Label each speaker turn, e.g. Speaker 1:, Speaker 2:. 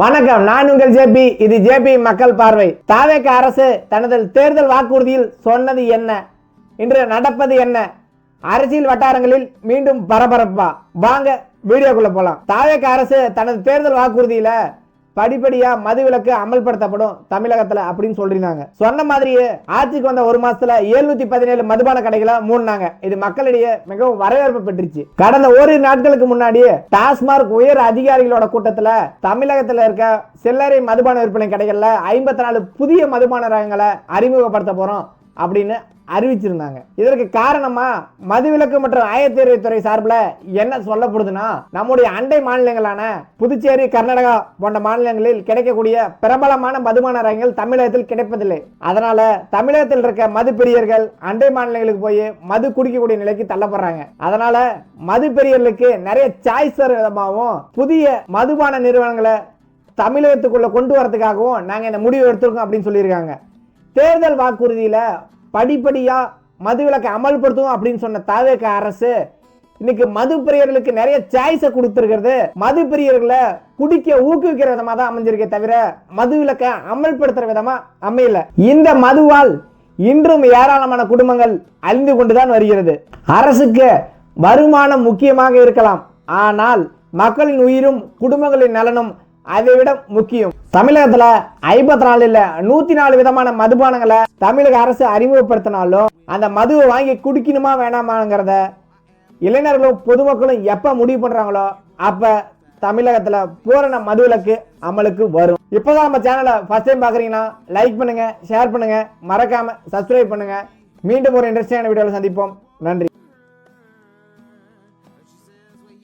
Speaker 1: வணக்கம், நான் உங்கள் ஜேபி. இது ஜேபி மக்கள் பார்வை. தாவேக அரசு தனது தேர்தல் வாக்குறுதியில் சொன்னது என்ன, இன்று நடப்பது என்ன, அரசியல் வட்டாரங்களில் மீண்டும் பரபரப்பா? வாங்க வீடியோக்குள்ள போலாம். தாவேக அரசு தனது தேர்தல் வாக்குறுதியில படிப்படியா மதுவிலக்கு அமல்படுத்தப்படும் தமிழகத்துல அப்படின்னு சொல்லிருந்தாங்க. சொன்ன மாதிரியே ஆட்சிக்கு வந்த ஒரு மாசத்துல 717 மதுபான கடைகளை மூடினாங்க. இது மக்களிடையே மிகவும் வரவேற்பு பெற்றுச்சு. கடந்த ஓரிரு நாட்களுக்கு முன்னாடி டாஸ்மார்க் உயர் அதிகாரிகளோட கூட்டத்துல தமிழகத்துல இருக்க சில்லறை மதுபான விற்பனை கடைகள்ல 54 புதிய மதுபான ரகங்களை அறிமுகப்படுத்த போறோம் அப்படின்னு அறிவிச்சிருந்தாங்க. இதற்கு காரணமா மதுவிலக்கு மற்றும் ஆயத்தீர்வைத்துறை சார்பில் என்ன சொல்லப்படுதுன்னா, நம்முடைய அண்டை மாநிலங்களான புதுச்சேரி, கர்நாடகா போன்ற மாநிலங்களில் கிடைக்கக்கூடிய பிரபலமான மதுபான ரகங்கள் தமிழகத்தில் கிடைப்பதில்லை. அதனால தமிழகத்தில் இருக்க மது பிரியர்கள் அண்டை மாநிலங்களுக்கு போய் மது குடிக்கக்கூடிய நிலைக்கு தள்ளப்படுறாங்க. அதனால மது பிரியர்களுக்கு நிறைய சாய்ஸ் விதமாகவும் புதிய மதுபான நிறுவனங்களை தமிழகத்துக்குள்ள கொண்டு வரதுக்காகவும் நாங்க இந்த முடிவு எடுத்திருக்கோம் அப்படின்னு சொல்லியிருக்காங்க. தேர்தல் வாக்குறுதியில படிப்படியா மதுவிலக்கை அமல்படுத்தும் அப்படின்னு சொன்ன தாவேக அரசு இன்னைக்கு மது பிரியர்களுக்கு நிறைய சாய்ஸை கொடுத்திருக்கிறது. மது பிரியர்களை குடிக்க ஊக்குவிக்கிற விதமா தான் அமைஞ்சிருக்கே தவிர மதுவிலக்கை அமல்படுத்துற விதமா அமையல. இந்த மதுவால் இன்றும் ஏராளமான குடும்பங்கள் அழிந்து கொண்டுதான் வருகிறது. அரசுக்கு வருமானம் முக்கியமாக இருக்கலாம், ஆனால் மக்களின் உயிரும் குடும்பங்களின் நலனும் அதை விட முக்கியம். தமிழகத்துல 54 இல்ல 104 விதமான மதுபானங்களை தமிழக அரசு அறிமுகப்படுத்தினாலும் அந்த மதுவை வாங்கி குடிக்கணுமா வேணாமாங்கிறத இளைஞர்களும் பொதுமக்களும் எப்ப முடிவு பண்றாங்களோ அப்ப தமிழகத்துல பூரண மதுவிலக்கு அமலுக்கு வரும். இப்பதான் நம்ம சேனலை ஃபர்ஸ்ட் டைம் பாக்குறீங்கன்னா லைக் பண்ணுங்க, ஷேர் பண்ணுங்க, மறக்காம சப்ஸ்கிரைப் பண்ணுங்க. மீண்டும் ஒரு இன்ட்ரெஸ்டிங்கான வீடியோல சந்திப்போம். நன்றி.